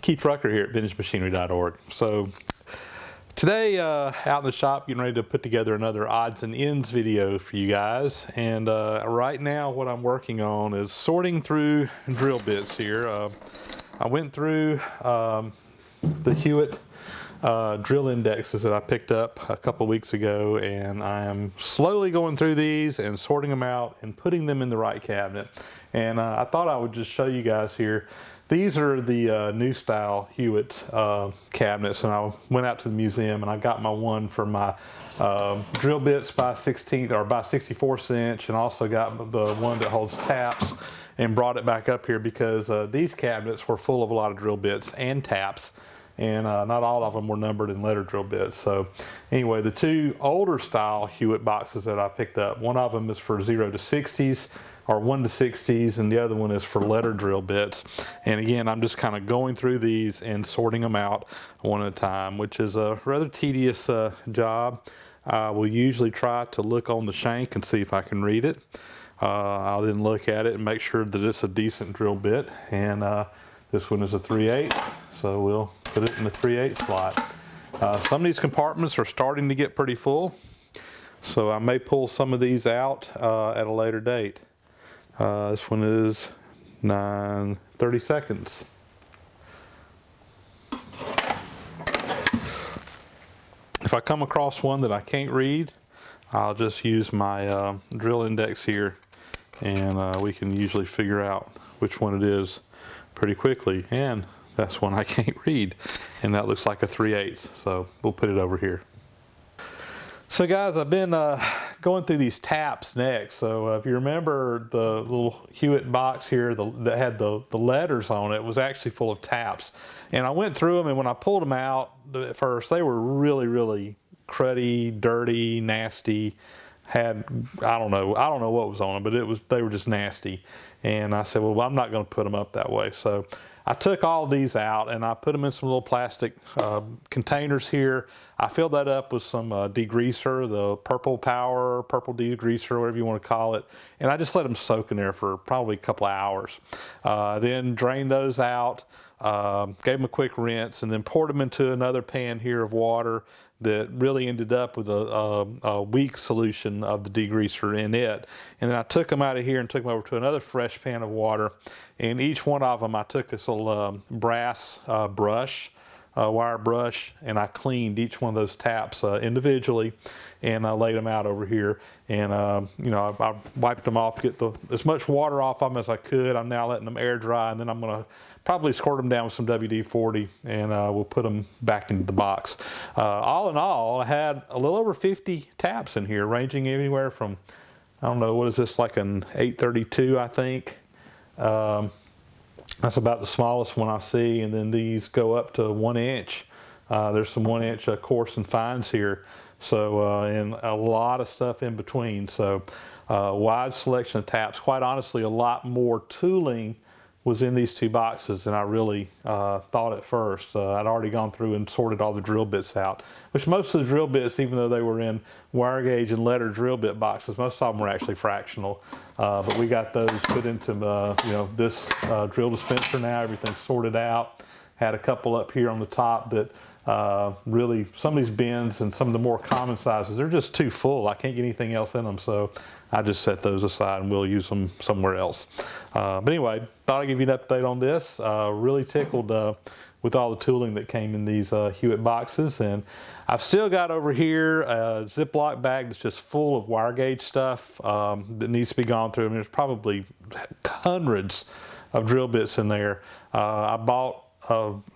Keith Rucker here at VintageMachinery.org. So today out in the shop getting ready to put together another odds and ends video for you guys, and right now what I'm working on is sorting through drill bits here. I went through the Hewitt drill indexes that I picked up a couple weeks ago, and I am slowly going through these and sorting them out and putting them in the right cabinet. And I thought I would just show you guys here. These are the new style Hewitt cabinets, and I went out to the museum and I got my one for my drill bits by 16th or by 64 inch, and also got the one that holds taps, and brought it back up here because these cabinets were full of a lot of drill bits and taps, and not all of them were numbered in letter drill bits. So anyway, the two older style Hewitt boxes that I picked up, one of them is for 0 to 60s or 1 to 60s, and the other one is for letter drill bits. And again, I'm just kind of going through these and sorting them out one at a time, which is a rather tedious job. I will usually try to look on the shank and see if I can read it. I'll then look at it and make sure that it's a decent drill bit. And this one is a 3/8, so we'll put it in the 3/8 slot. Some of these compartments are starting to get pretty full, so I may pull some of these out at a later date. This one is 9:30 seconds. If I come across one that I can't read, I'll just use my drill index here, and we can usually figure out which one it is pretty quickly. And that's one I can't read, and that looks like a 3/8, so we'll put it over here. So guys, I've been going through these taps next. So if you remember the little Hewitt box here that had the letters on it was actually full of taps. And I went through them, and when I pulled them out at first, they were really cruddy, dirty, nasty. Had, I don't know what was on them, but they were just nasty. And I said, well, I'm not going to put them up that way. So I took all of these out and I put them in some little plastic containers here. I filled that up with some degreaser, the purple degreaser, whatever you want to call it. And I just let them soak in there for probably a couple of hours. Then drained those out, gave them a quick rinse, and then poured them into another pan here of water that really ended up with a weak solution of the degreaser in it. And then I took them out of here and took them over to another fresh pan of water. And each one of them, I took this little brass brush, wire brush, and I cleaned each one of those taps individually, and I laid them out over here. And you know, I wiped them off to get as much water off of them as I could. I'm now letting them air dry, and then I'm going to probably squirt them down with some WD-40, and we'll put them back into the box. All in all, I had a little over 50 taps in here, ranging anywhere from, I don't know, what is this, like an 832, I think. That's about the smallest one I see, and then these go up to 1 inch. There's some 1 inch coarse and fines here, so and a lot of stuff in between. So wide selection of taps. Quite honestly, a lot more tooling was in these two boxes than I really thought at first. I'd already gone through and sorted all the drill bits out, which most of the drill bits, even though they were in wire gauge and letter drill bit boxes, most of them were actually fractional. But we got those put into you know, this drill dispenser now. Everything's sorted out. Had a couple up here on the top that really, some of these bins and some of the more common sizes, they're just too full. I can't get anything else in them, so I just set those aside and we'll use them somewhere else. But anyway, thought I'd give you an update on this. Really tickled with all the tooling that came in these Hewitt boxes. And I've still got over here a Ziploc bag that's just full of wire gauge stuff that needs to be gone through. I mean, there's probably hundreds of drill bits in there. I bought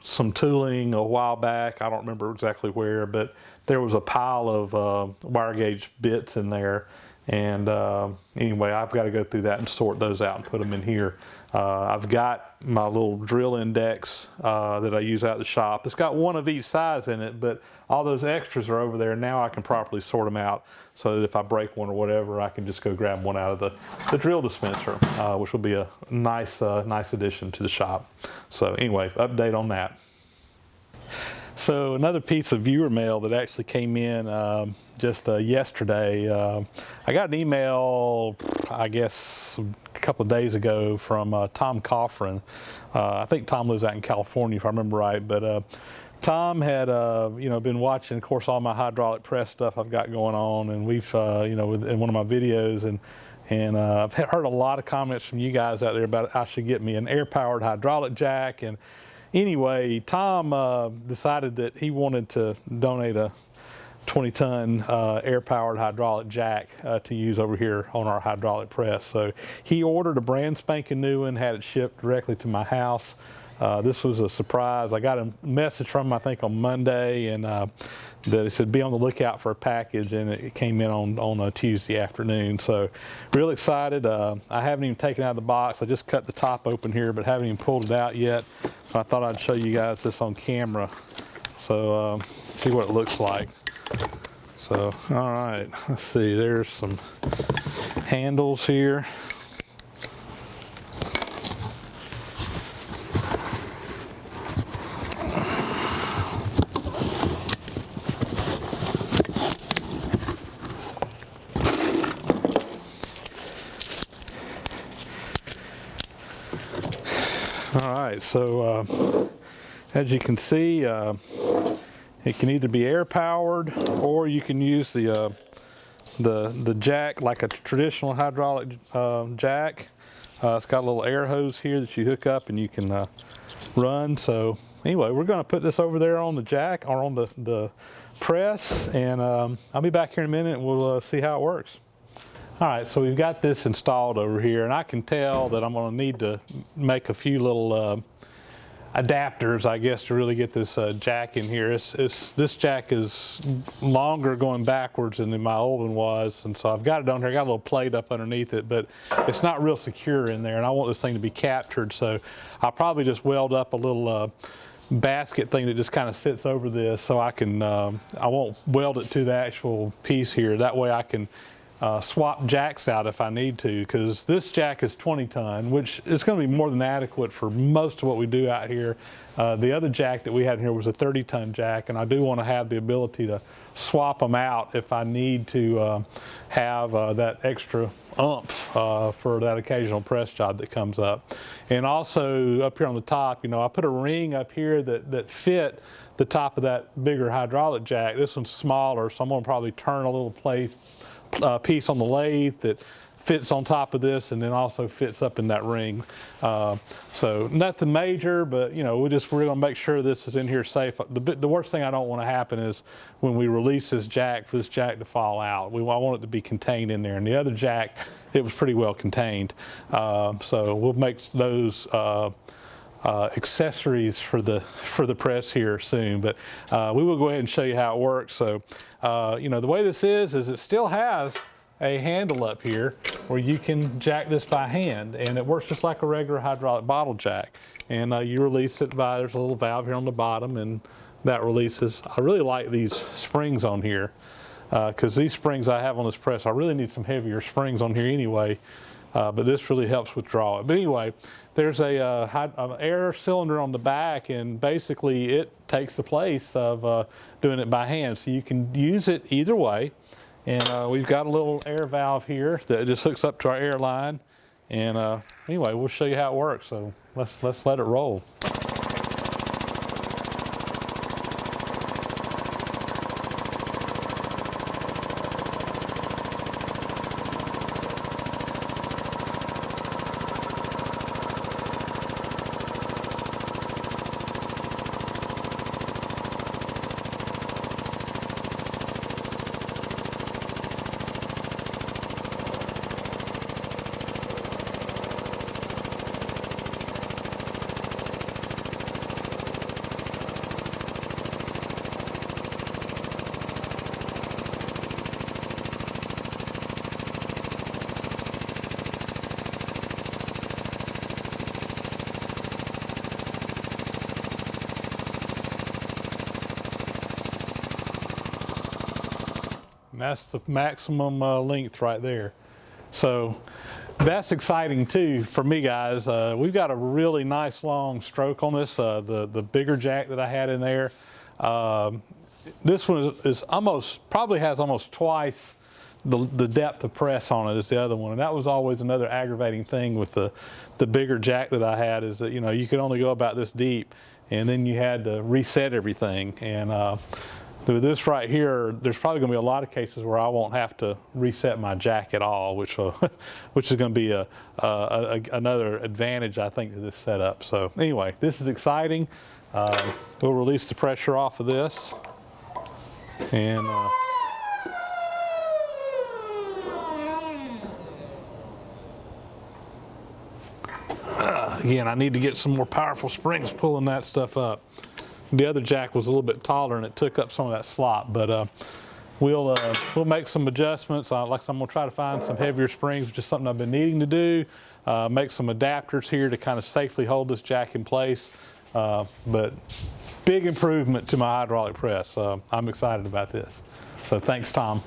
some tooling a while back. I don't remember exactly where, but there was a pile of wire gauge bits in there. And anyway, I've got to go through that and sort those out and put them in here. I've got my little drill index that I use out at the shop. It's got one of each size in it, but all those extras are over there. Now I can properly sort them out so that if I break one or whatever, I can just go grab one out of the drill dispenser, which will be a nice addition to the shop. So anyway, update on that. So another piece of viewer mail that actually came in just yesterday. I got an email, I guess, a couple of days ago from Tom Coffrin. I think Tom lives out in California, if I remember right. But Tom had, been watching, of course, all my hydraulic press stuff I've got going on, and we've, in one of my videos, and I've heard a lot of comments from you guys out there about I should get me an air-powered hydraulic jack. And anyway, Tom decided that he wanted to donate a 20-ton air-powered hydraulic jack to use over here on our hydraulic press. So he ordered a brand spanking new one, had it shipped directly to my house. This was a surprise. I got a message from him, I think, on Monday, and that he said be on the lookout for a package, and it came in on a Tuesday afternoon. So really excited. I haven't even taken it out of the box. I just cut the top open here, but haven't even pulled it out yet. So I thought I'd show you guys this on camera. So see what it looks like. So, all right, let's see, there's some handles here. All right, so as you can see, it can either be air powered, or you can use the jack like a traditional hydraulic jack. It's got a little air hose here that you hook up and you can run. So anyway, we're going to put this over there on the jack or on the press, and I'll be back here in a minute and we'll see how it works. All right, so we've got this installed over here, and I can tell that I'm going to need to make a few little adapters, I guess, to really get this jack in here. This jack is longer going backwards than my old one was, and so I've got it on here. I got a little plate up underneath it, but it's not real secure in there, and I want this thing to be captured, so I'll probably just weld up a little basket thing that just kind of sits over this, so I won't weld it to the actual piece here. That way I can swap jacks out if I need to, because this jack is 20 ton, which is going to be more than adequate for most of what we do out here. The other jack that we had in here was a 30 ton jack, and I do want to have the ability to swap them out if I need to have that extra oomph for that occasional press job that comes up. And also up here on the top, I put a ring up here that fit the top of that bigger hydraulic jack. This one's smaller, so I'm going to probably turn a little piece on the lathe that fits on top of this, and then also fits up in that ring. So nothing major, but we're going to make sure this is in here safe. The worst thing I don't want to happen is when we release this jack, for this jack to fall out. I want it to be contained in there. And the other jack, it was pretty well contained. So we'll make those accessories for the press here soon, but we will go ahead and show you how it works. So the way this is it still has a handle up here where you can jack this by hand, and it works just like a regular hydraulic bottle jack. And you release it there's a little valve here on the bottom, and that releases. I really like these springs on here, because these springs I have on this press, I really need some heavier springs on here anyway. But this really helps withdraw it. But anyway, there's an air cylinder on the back, and basically it takes the place of doing it by hand. So you can use it either way. And we've got a little air valve here that just hooks up to our air line. And anyway, we'll show you how it works. So let's let it roll. That's the maximum length right there. So that's exciting too for me, guys. We've got a really nice long stroke on this. The bigger jack that I had in there, this one is almost, probably has almost twice the depth of press on it as the other one, and that was always another aggravating thing with the bigger jack that I had, is that, you know, you could only go about this deep, and then you had to reset everything. And with this right here, there's probably going to be a lot of cases where I won't have to reset my jack at all, which is going to be another advantage, I think, to this setup. So anyway, this is exciting. We'll release the pressure off of this, and again, I need to get some more powerful springs pulling that stuff up. The other jack was a little bit taller and it took up some of that slop, but we'll make some adjustments. Like I said, I'm going to try to find some heavier springs, which is something I've been needing to do. Make some adapters here to kind of safely hold this jack in place. But big improvement to my hydraulic press. I'm excited about this. So thanks, Tom.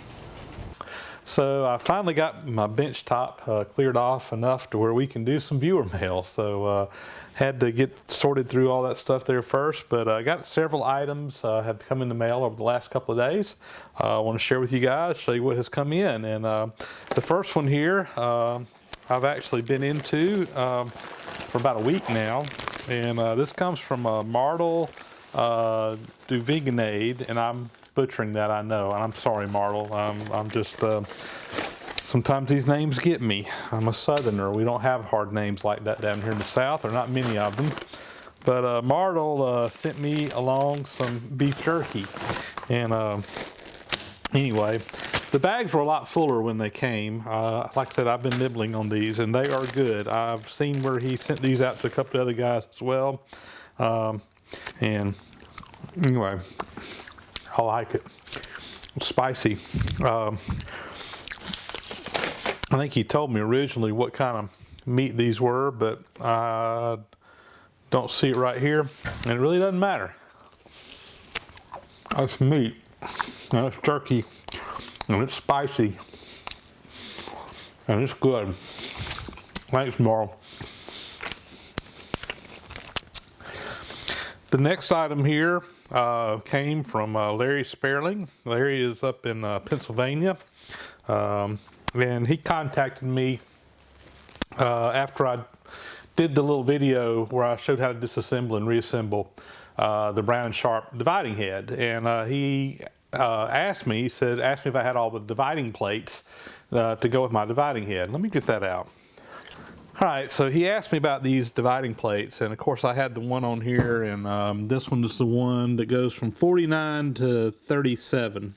So I finally got my bench top cleared off enough to where we can do some viewer mail. So had to get sorted through all that stuff there first, but I got several items have come in the mail over the last couple of days. I want to share with you guys, show you what has come in. And the first one here, I've actually been into for about a week now. And this comes from Martel Duvignade, and I'm butchering that, I know, and I'm sorry, Martel. I'm just, sometimes these names get me. I'm a southerner. We don't have hard names like that down here in the South, or not many of them. But Martel sent me along some beef jerky. And anyway, the bags were a lot fuller when they came. Like I said, I've been nibbling on these, and they are good. I've seen where he sent these out to a couple of other guys as well. And anyway, I like it. It's spicy. I think he told me originally what kind of meat these were, but I don't see it right here, and it really doesn't matter. That's meat, and it's turkey, and it's spicy, and it's good. Thanks, Marl. The next item here came from Larry Sperling. Larry is up in Pennsylvania, and he contacted me after I did the little video where I showed how to disassemble and reassemble the Brown and Sharp dividing head. And he asked me if I had all the dividing plates to go with my dividing head. Let me get that out. All right, so he asked me about these dividing plates, and of course I had the one on here, and this one is the one that goes from 49 to 37.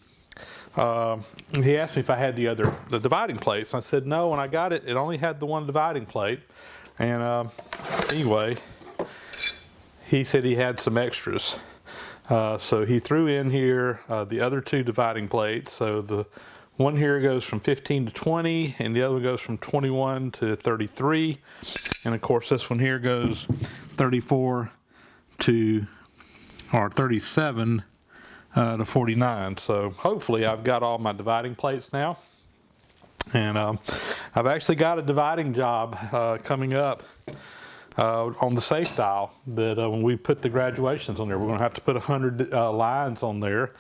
He asked me if I had the dividing plates. I said no, and I got it. It only had the one dividing plate. And anyway, he said he had some extras. So he threw in here the other two dividing plates. So the one here goes from 15 to 20, and the other one goes from 21 to 33. And of course, this one here goes 34 to, or 37 to 49. So hopefully I've got all my dividing plates now. And I've actually got a dividing job coming up on the safe dial that when we put the graduations on there, we're going to have to put 100 lines on there.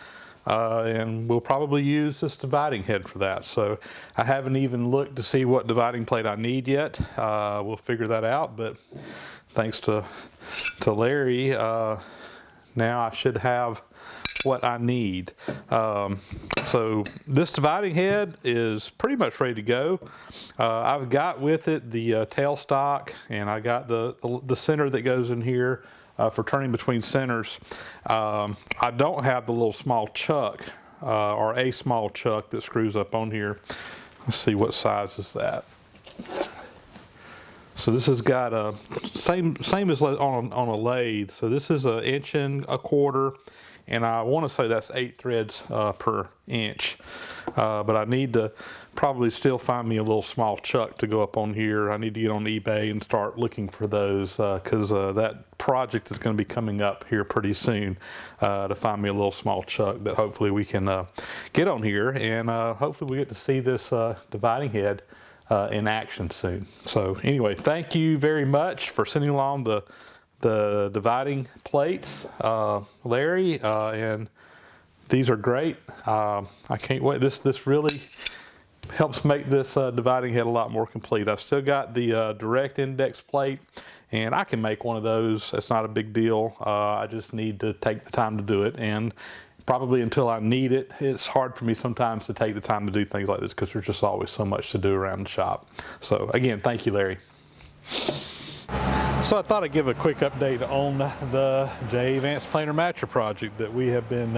And we'll probably use this dividing head for that. So I haven't even looked to see what dividing plate I need yet. We'll figure that out, but thanks to Larry, now I should have what I need. So this dividing head is pretty much ready to go. I've got with it the tailstock, and I got the center that goes in here for turning between centers. I don't have the little small chuck or a small chuck that screws up on here. Let's see, what size is that? So this has got a same as on a lathe. So this is 1 1/4 inch, and I want to say that's 8 threads per inch. But I need to probably still find me a little small chuck to go up on here. I need to get on eBay and start looking for those because that project is going to be coming up here pretty soon to find me a little small chuck that hopefully we can get on here, and hopefully we get to see this dividing head in action soon. So anyway, thank you very much for sending along the dividing plates, Larry, and these are great. I can't wait. This really helps make this dividing head a lot more complete. I've still got the direct index plate, and I can make one of those. It's not a big deal. I just need to take the time to do it, and probably until I need it, it's hard for me sometimes to take the time to do things like this because there's just always so much to do around the shop. So again, thank you, Larry. So I thought I'd give a quick update on the Vance Planer Matcher project that we have been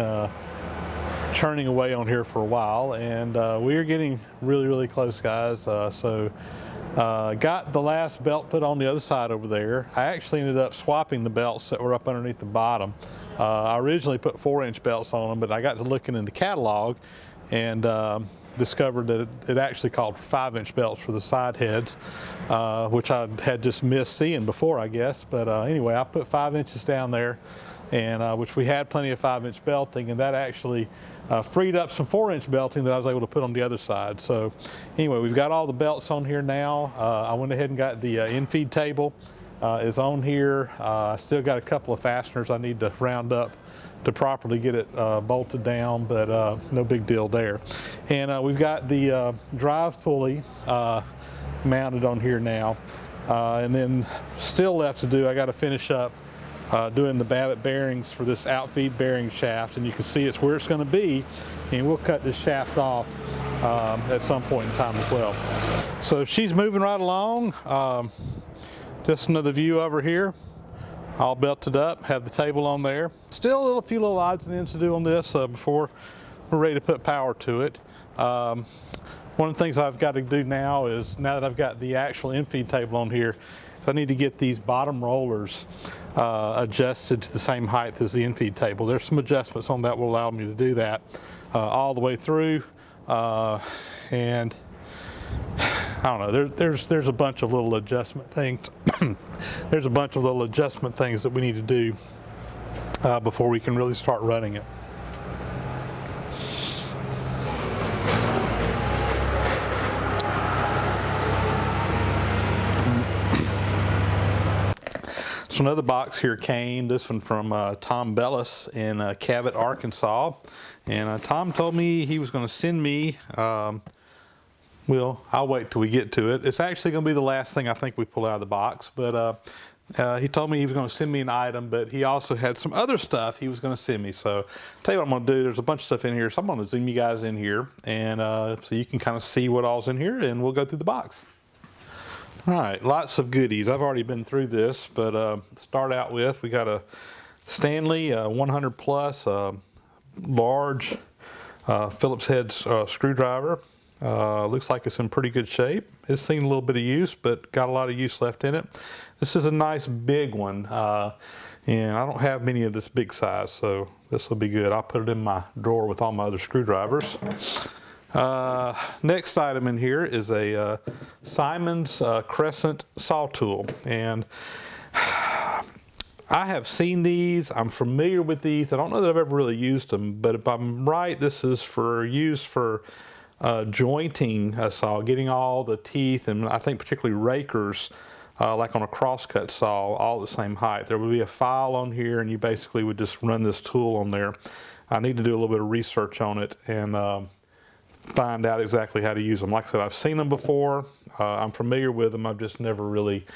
churning away on here for a while, and we are getting really close, guys. Got the last belt put on the other side over there. I actually ended up swapping the belts that were up underneath the bottom. I originally put 4-inch belts on them, but I got to looking in the catalog and discovered that it actually called for 5-inch belts for the side heads, which I had just missed seeing before, I guess. But anyway, I put 5 inches down there, and which we had plenty of 5-inch belting, and that actually freed up some 4-inch belting that I was able to put on the other side. So anyway, we've got all the belts on here now. I went ahead and got the in-feed table is on here. I still got a couple of fasteners I need to round up to properly get it bolted down, but no big deal there. And we've got the drive pulley mounted on here now, and then still left to do, I got to finish up doing the Babbitt bearings for this outfeed bearing shaft, and you can see it's where it's going to be, and we'll cut this shaft off at some point in time as well. So she's moving right along. Just another view over here, all belted up, have the table on there. Still a few little odds and ends to do on this before we're ready to put power to it. One of the things I've got to do now is, now that I've got the actual in-feed table on here, I need to get these bottom rollers adjusted to the same height as the in-feed table. There's some adjustments on that will allow me to do that all the way through, and I don't know, there's a bunch of little adjustment things. There's a bunch of little adjustment things that we need to do before we can really start running it. So another box here came, this one from Tom Bellis in Cabot, Arkansas. And Tom told me he was going to send me, well, I'll wait till we get to it. It's actually going to be the last thing I think we pull out of the box. But he told me he was going to send me an item, but he also had some other stuff he was going to send me. So I'll tell you what I'm going to do. There's a bunch of stuff in here. So I'm going to zoom you guys in here, and so you can kind of see what all's in here, and we'll go through the box. All right, lots of goodies. I've already been through this, but start out with, we got a Stanley 100 plus large Phillips head screwdriver. Looks like it's in pretty good shape. It's seen a little bit of use, but got a lot of use left in it. This is a nice big one, and I don't have many of this big size, so this will be good. I'll put it in my drawer with all my other screwdrivers. Next item in here is a Simon's Crescent saw tool, and I have seen these. I'm familiar with these. I don't know that I've ever really used them, but if I'm right, this is for use for jointing a saw, getting all the teeth, and I think particularly rakers, like on a crosscut saw, all the same height. There would be a file on here, and you basically would just run this tool on there. I need to do a little bit of research on it and find out exactly how to use them. Like I said, I've seen them before. I'm familiar with them. I've just never really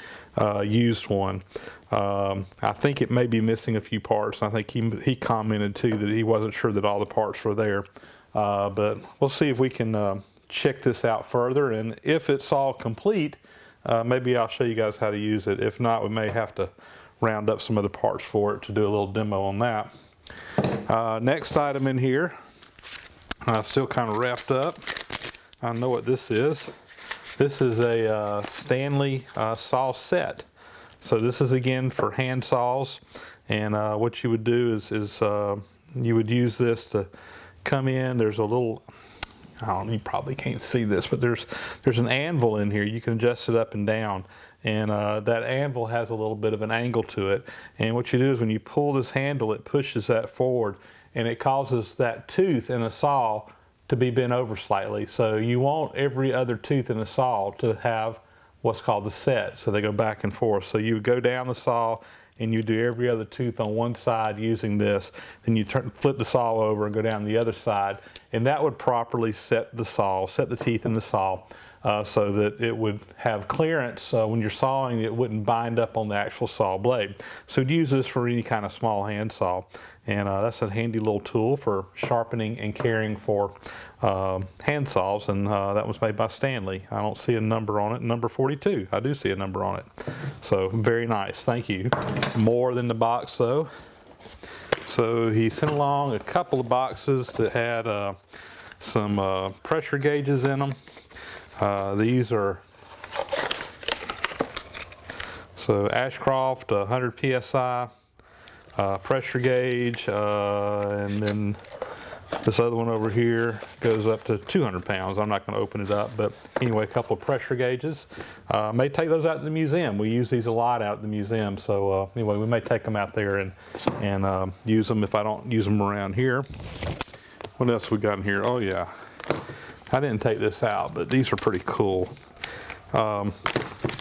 used one. I think it may be missing a few parts. I think he commented too that he wasn't sure that all the parts were there. But we'll see if we can check this out further, and if it's all complete, maybe I'll show you guys how to use it. If not, we may have to round up some other parts for it to do a little demo on that. Next item in here, still kind of wrapped up. I know what this is. This is a Stanley saw set. So this is again for hand saws, and what you would do is you would use this to come in. There's a little, you probably can't see this, but there's an anvil in here. You can adjust it up and down, and that anvil has a little bit of an angle to it. And what you do is when you pull this handle, it pushes that forward, and it causes that tooth in a saw to be bent over slightly. So you want every other tooth in a saw to have what's called the set, so they go back and forth. So you would go down the saw, and you do every other tooth on one side using this, then you flip the saw over and go down the other side, and that would properly set the saw, set the teeth in the saw, so that it would have clearance when you're sawing. It wouldn't bind up on the actual saw blade. So you'd use this for any kind of small hand saw, and that's a handy little tool for sharpening and caring for hand saws, and that was made by Stanley. I don't see a number on it. Number 42. I do see a number on it. So very nice. Thank you. More than the box though. So he sent along a couple of boxes that had some pressure gauges in them. These are Ashcroft 100 psi pressure gauge, and then this other one over here goes up to 200 pounds. I'm not going to open it up, but anyway, a couple of pressure gauges. May take those out to the museum. We use these a lot out at the museum, so anyway, we may take them out there and use them if I don't use them around here. What else we got in here? Oh yeah, I didn't take this out, but these are pretty cool.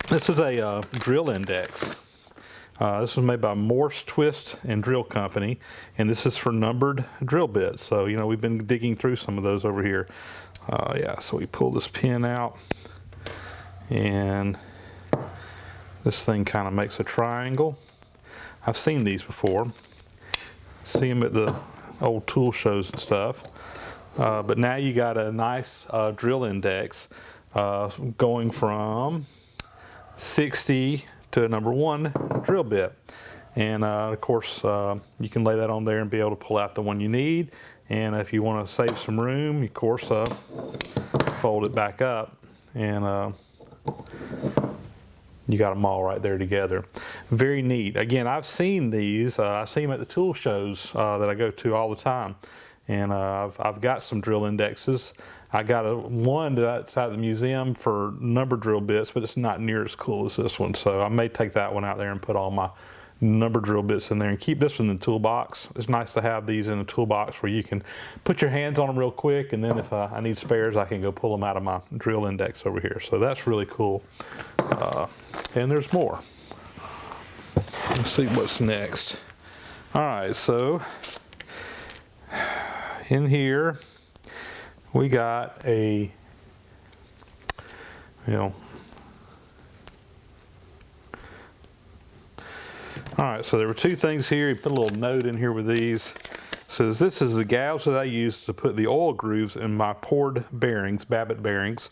This is a drill index. This was made by Morse Twist and Drill Company, and this is for numbered drill bits. So, you know, we've been digging through some of those over here. Yeah, so we pull this pin out, and this thing kind of makes a triangle. I've seen these before. See them at the old tool shows and stuff. But now you got a nice drill index going from 60 to a number 1 drill bit, and of course you can lay that on there and be able to pull out the one you need, and if you want to save some room, of course fold it back up, and you got them all right there together. Very neat. Again, I've seen these. I see them at the tool shows that I go to all the time, and I've got some drill indexes. I got one that's out of the museum for number drill bits, but it's not near as cool as this one. So I may take that one out there and put all my number drill bits in there and keep this in the toolbox. It's nice to have these in the toolbox where you can put your hands on them real quick, and then if I need spares, I can go pull them out of my drill index over here. So that's really cool. And there's more. Let's see what's next. All right, so in here, we got a, all right, so there were two things here. He put a little note in here with these. It says, this is the gouge that I used to put the oil grooves in my poured bearings, Babbitt bearings,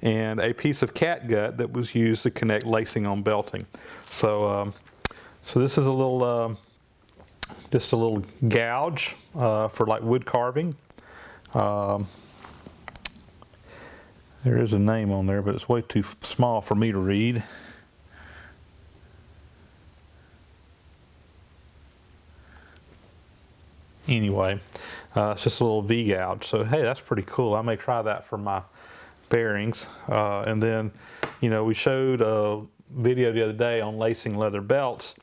and a piece of catgut that was used to connect lacing on belting. So, so this is a little, just a little gouge for like wood carving. There is a name on there, but it's way too small for me to read. Anyway, it's just a little V gouge. So, hey, that's pretty cool. I may try that for my bearings. And then, you know, we showed a video the other day on lacing leather belts,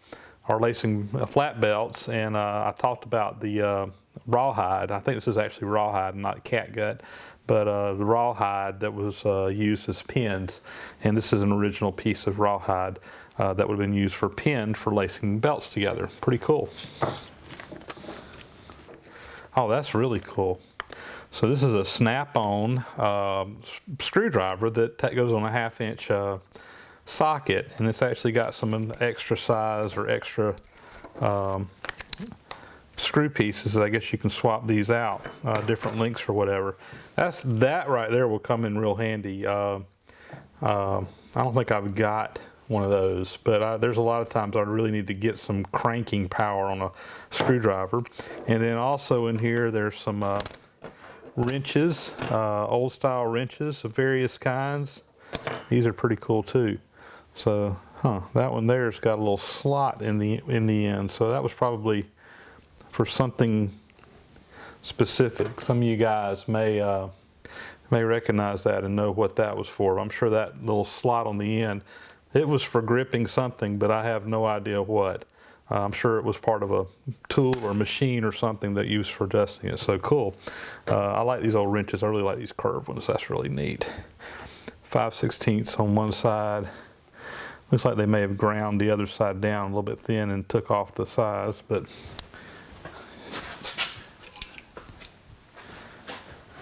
or lacing flat belts, and I talked about the rawhide. I think this is actually rawhide, not catgut. But the rawhide that was used as pins, and this is an original piece of rawhide that would have been used for pin for lacing belts together. Pretty cool. Oh, that's really cool. So this is a snap-on screwdriver that goes on a 1/2-inch socket, and it's actually got some extra size or extra screw pieces that I guess you can swap these out, different lengths or whatever. That right there will come in real handy. I don't think I've got one of those, but there's a lot of times I really need to get some cranking power on a screwdriver. And then also in here there's some wrenches, old style wrenches of various kinds. These are pretty cool too. So, that one there's got a little slot in the end. So that was probably for something specific. Some of you guys may recognize that and know what that was for. I'm sure that little slot on the end, it was for gripping something, but I have no idea what. I'm sure it was part of a tool or machine or something that used for adjusting it. So cool. I like these old wrenches. I really like these curved ones. That's really neat. 5/16 on one side, Looks like they may have ground the other side down a little bit thin and took off the size, but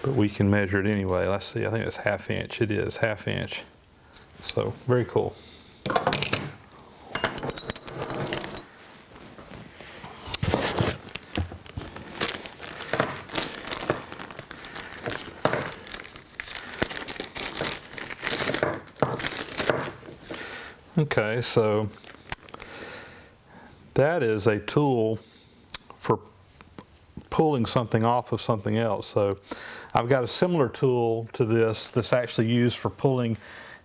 we can measure it anyway. Let's see, I think it's 1/2 inch. It is 1/2 inch. So very cool. Okay, so that is a tool for pulling something off of something else. So I've got a similar tool to this that's actually used for pulling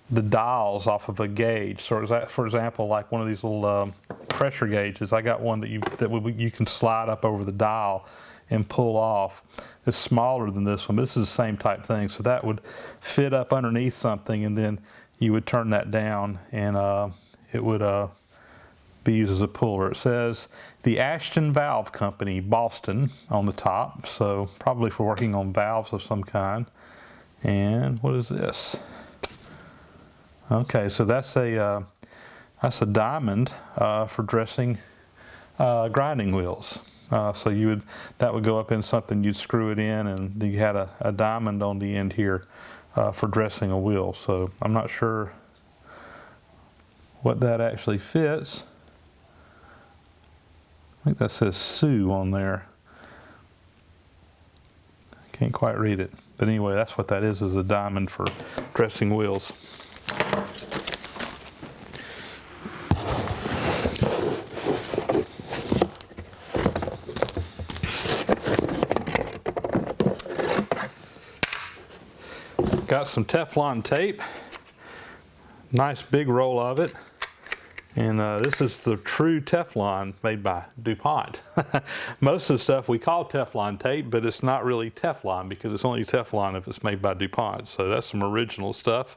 the dials off of a gauge. So for example, like one of these little pressure gauges, I got one that you can slide up over the dial and pull off. It's smaller than this one, but this is the same type thing. So that would fit up underneath something, and then you would turn that down, and it would be used as a puller. It says the Ashton Valve Company, Boston, on the top, so probably for working on valves of some kind. And what is this? Okay, so that's a diamond for dressing grinding wheels. So that would go up in something, you'd screw it in, and you had a diamond on the end here for dressing a wheel. So I'm not sure what that actually fits. I think that says Sue on there. Can't quite read it. But anyway, that's what that is a diamond for dressing wheels. Got some Teflon tape. Nice big roll of it. And this is the true Teflon made by DuPont. Most of the stuff we call Teflon tape, but it's not really Teflon because it's only Teflon if it's made by DuPont. So that's some original stuff.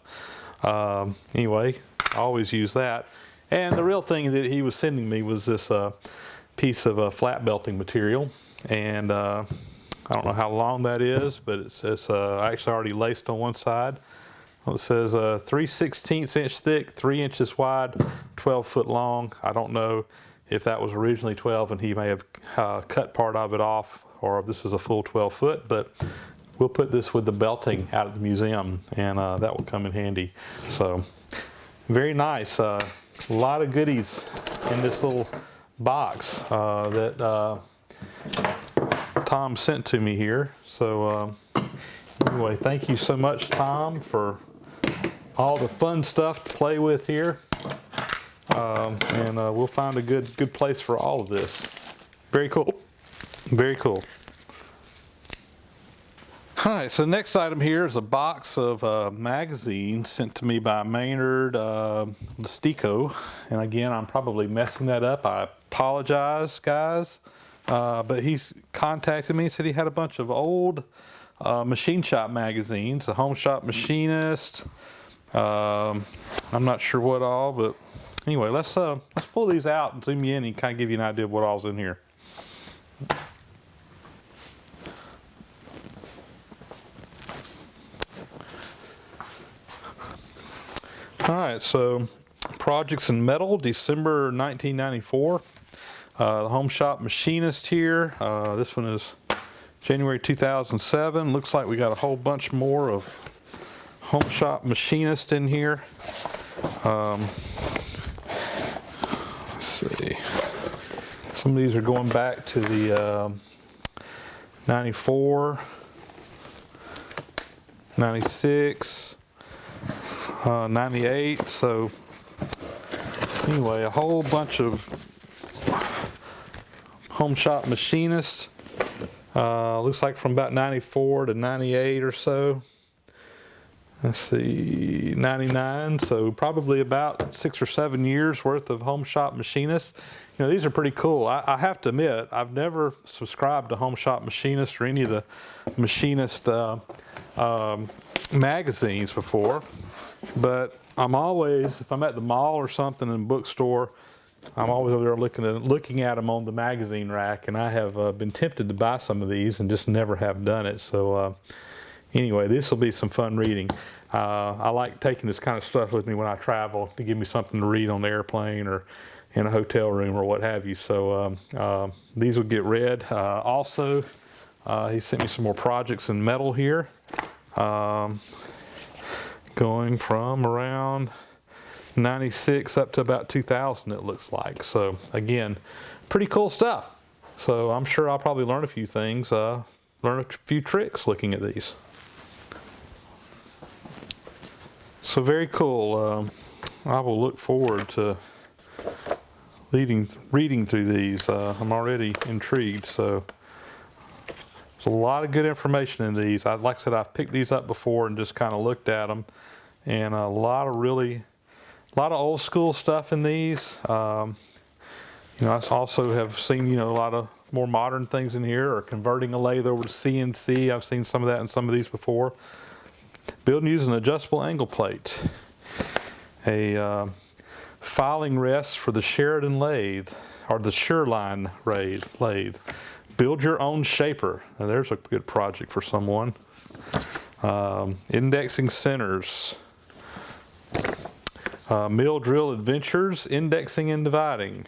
Anyway, I always use that. And the real thing that he was sending me was this piece of flat belting material. And I don't know how long that is, but it's actually already laced on one side. It says 3/16 inch thick, 3 inches wide, 12 foot long. I don't know if that was originally 12 and he may have cut part of it off, or if this is a full 12 foot, but we'll put this with the belting out at the museum, and that will come in handy. So very nice. A lot of goodies in this little box that Tom sent to me here. So anyway, thank you so much, Tom, for all the fun stuff to play with here, and we'll find a good place for all of this. Very cool, very cool. All right, so the next item here is a box of magazines sent to me by Maynard Listico, and again, I'm probably messing that up. I apologize, guys, but he's contacted me and said he had a bunch of old machine shop magazines, the Home Shop Machinist. I'm not sure what all, but anyway, let's pull these out and zoom you in and kind of give you an idea of what all's in here. All right, so Projects in Metal, December 1994. The Home Shop Machinist here. This one is January 2007. Looks like we got a whole bunch more of Home Shop Machinist in here. Let's see. Some of these are going back to the 94, 96, 98. So anyway, a whole bunch of Home Shop Machinist. Looks like from about 94 to 98 or so. Let's see, 99, so probably about 6 or 7 years worth of Home Shop Machinist. You know, these are pretty cool. I have to admit, I've never subscribed to Home Shop Machinist or any of the Machinist magazines before, but I'm always, if I'm at the mall or something in a bookstore, I'm always over there looking at them on the magazine rack, and I have been tempted to buy some of these and just never have done it. So anyway, this will be some fun reading. I like taking this kind of stuff with me when I travel to give me something to read on the airplane or in a hotel room or what have you. So these will get read. Also, he sent me some more projects in metal here, going from around 96 up to about 2000 it looks like. So again, pretty cool stuff. So I'm sure I'll probably learn a few things, learn a few tricks looking at these. So very cool. I will look forward to reading through these. I'm already intrigued. So there's a lot of good information in these. Like I said, I've picked these up before and just kind of looked at them, and a lot of old school stuff in these. You know, I also have seen, you know, a lot of more modern things in here, or converting a lathe over to CNC. I've seen some of that in some of these before. Building using adjustable angle plate. A filing rest for the Sheridan lathe, or the Sureline lathe. Build your own shaper. Now there's a good project for someone. Indexing centers. Mill drill adventures, indexing and dividing.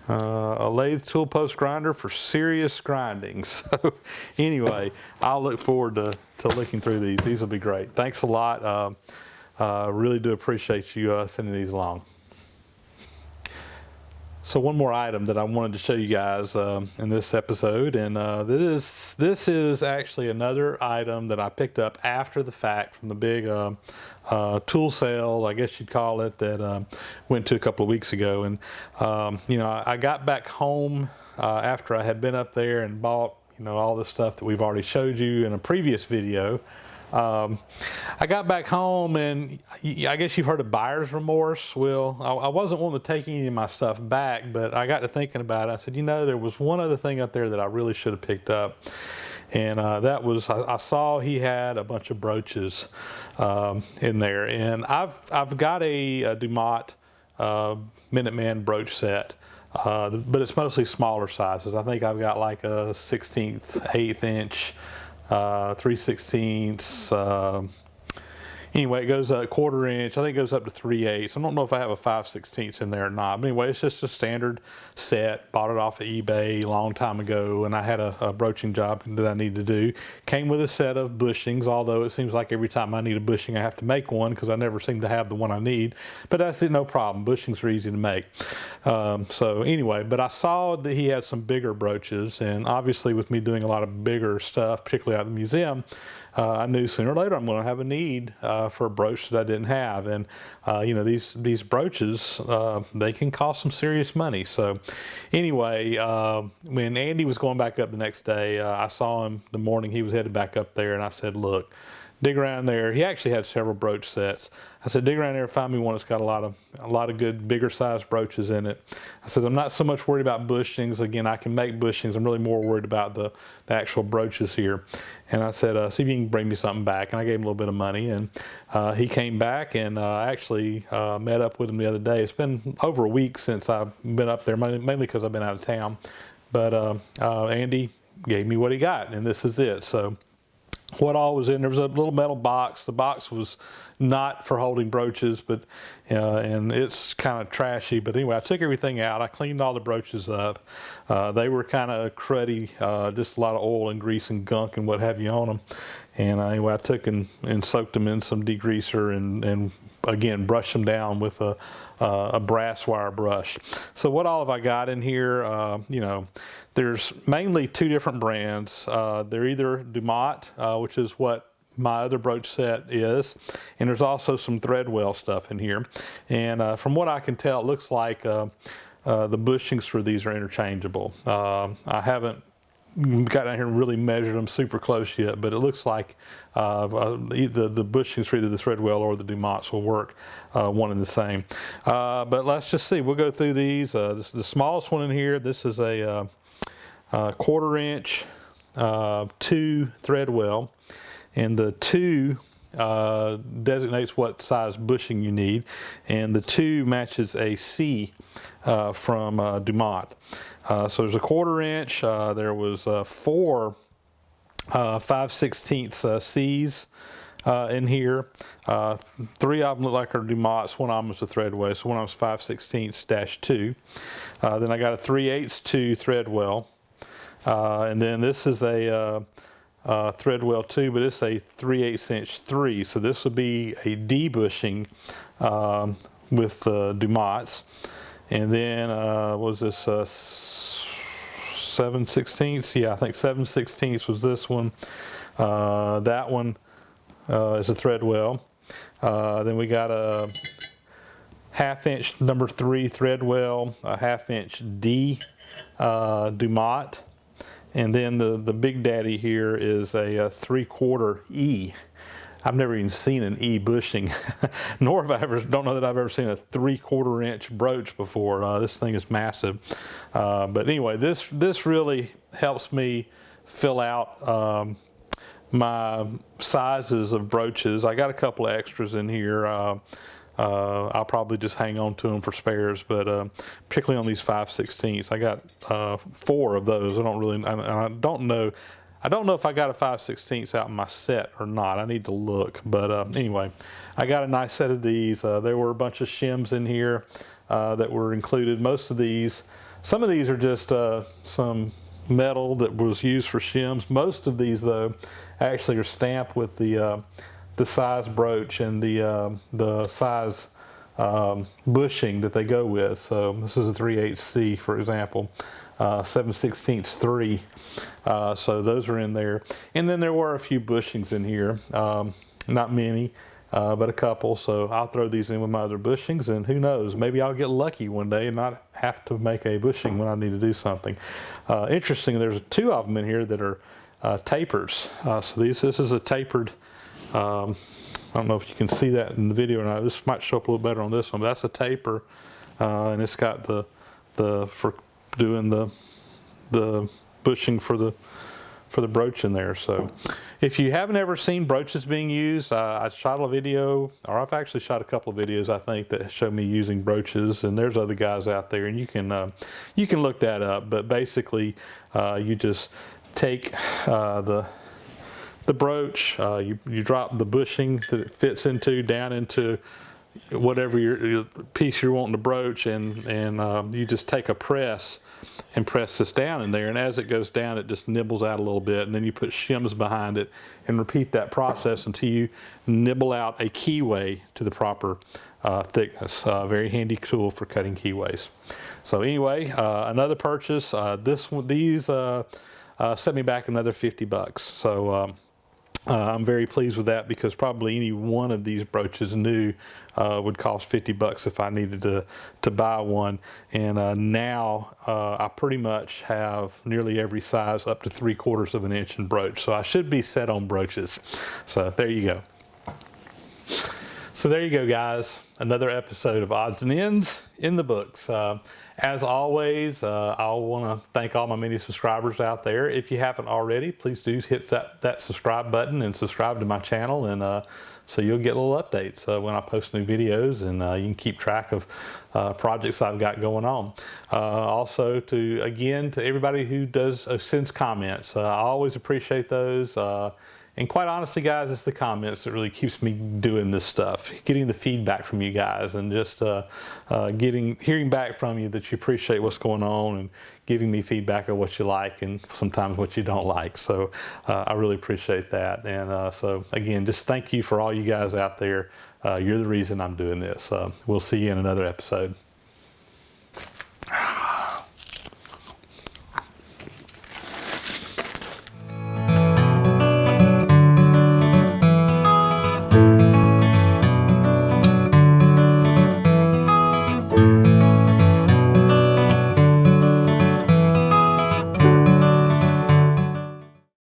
A lathe tool post grinder for serious grinding. So anyway, I'll look forward to looking through these. These will be great. Thanks a lot. Really do appreciate you sending these along. So one more item that I wanted to show you guys in this episode, and this is actually another item that I picked up after the fact from the big tool sale, I guess you'd call it, that went to a couple of weeks ago. And you know, I got back home after I had been up there and bought, you know, all the stuff that we've already showed you in a previous video. I got back home, and I guess you've heard of buyer's remorse. Well, I wasn't wanting to take any of my stuff back, but I got to thinking about it. I said, you know, there was one other thing up there that I really should have picked up. And that was, I saw he had a bunch of brooches in there. And I've got a Dumont Minuteman brooch set. But it's mostly smaller sizes. I think I've got like a 16th, 1/8 inch, 3/16. Anyway, it goes a 1/4 inch. I think it goes up to 3/8. I don't know if I have a 5/16 in there or not. But anyway, it's just a standard set. Bought it off of eBay a long time ago, and I had a broaching job that I needed to do. Came with a set of bushings, although it seems like every time I need a bushing, I have to make one because I never seem to have the one I need. But that's no problem. Bushings are easy to make. So anyway, but I saw that he had some bigger brooches, and obviously with me doing a lot of bigger stuff, particularly at the museum, I knew sooner or later I'm going to have a need for a brooch that I didn't have. And you know, these brooches, they can cost some serious money. So anyway, when Andy was going back up the next day, I saw him the morning he was headed back up there, and I said, look, dig around there. He actually had several brooch sets. I said, dig around there and find me one that's got a lot of good bigger size brooches in it. I said, I'm not so much worried about bushings. Again, I can make bushings. I'm really more worried about the actual brooches here. And I said, see if you can bring me something back. And I gave him a little bit of money, and he came back, and I actually met up with him the other day. It's been over a week since I've been up there, mainly because I've been out of town. But Andy gave me what he got, and this is it. So what all was in there was a little metal box. The box was not for holding brooches, but and it's kind of trashy. But anyway, I took everything out. I cleaned all the brooches up. They were kind of cruddy, just a lot of oil and grease and gunk and what have you on them. And anyway, I took and soaked them in some degreaser and again brushed them down with a brass wire brush. So what all have I got in here? You know, there's mainly two different brands. They're either Dumont, which is what my other brooch set is, and there's also some Threadwell stuff in here. And from what I can tell, it looks like the bushings for these are interchangeable. I haven't got down here and really measured them super close yet, but it looks like the bushings for either the Threadwell or the Dumonts will work one and the same. But let's just see. We'll go through these. This is the smallest one in here. This is a 1/4 inch 2 Threadwell, and the 2 designates what size bushing you need, and the 2 matches a C from Dumont. So there's a 1/4 inch. There was 4 5/16 C's in here. 3 of them look like are Dumont's, one of them is a Threadwell, so one of them is 5/16-2. Then I got a 3/8-2 Threadwell, and then this is a Threadwell 2, but it's a 3/8" 3, so this would be a debushing with Dumont's. And then what was this 7/16? Yeah, I think 7/16 was this one. That one is a Threadwell. Then we got a 1/2" number 3 Threadwell, a 1/2" D Dumont. And then the big daddy here is a 3/4 E. I've never even seen an E bushing, nor have I don't know that I've ever seen a 3/4 inch broach before. This thing is massive. But anyway, this really helps me fill out my sizes of brooches. I got a couple of extras in here. I'll probably just hang on to them for spares, but particularly on these 5/16, I got 4 of those. I don't know if I got a 5/16 out in my set or not. I need to look, but anyway, I got a nice set of these. There were a bunch of shims in here that were included. Some of these are just some metal that was used for shims. Most of these, though, actually are stamped with the size brooch and the size bushing that they go with. So this is a 3/8C, for example, 7/16 3. So those are in there. And then there were a few bushings in here, not many, but a couple. So I'll throw these in with my other bushings, and who knows, maybe I'll get lucky one day and not have to make a bushing when I need to do something. Interesting, there's 2 of them in here that are tapers. So this is a tapered. I don't know if you can see that in the video or not. This might show up a little better on this one, but that's a taper, and it's got the for doing the bushing for the brooch in there. So if you haven't ever seen brooches being used, I shot a video, or I've actually shot a couple of videos, I think, that show me using brooches, and there's other guys out there, and you can look that up. But basically, you just take the brooch, you drop the bushing that it fits into down into whatever your piece you're wanting to broach, and you just take a press and press this down in there, and as it goes down it just nibbles out a little bit, and then you put shims behind it and repeat that process until you nibble out a keyway to the proper thickness. Very handy tool for cutting keyways. So anyway, another purchase. These set me back another $50. So I'm very pleased with that, because probably any one of these brooches new would cost $50 if I needed to buy one. And now I pretty much have nearly every size up to 3/4 of an inch in broach. So I should be set on brooches. So there you go. So there you go, guys. Another episode of Odds and Ends in the books. As always, I want to thank all my many subscribers out there. If you haven't already, please do hit that subscribe button and subscribe to my channel, and so you'll get little updates when I post new videos, and you can keep track of projects I've got going on. Also, to everybody who sends comments, I always appreciate those. And quite honestly, guys, it's the comments that really keeps me doing this stuff. Getting the feedback from you guys, and just hearing back from you that you appreciate what's going on, and giving me feedback of what you like and sometimes what you don't like. So I really appreciate that. And so again, just thank you for all you guys out there. You're the reason I'm doing this. We'll see you in another episode.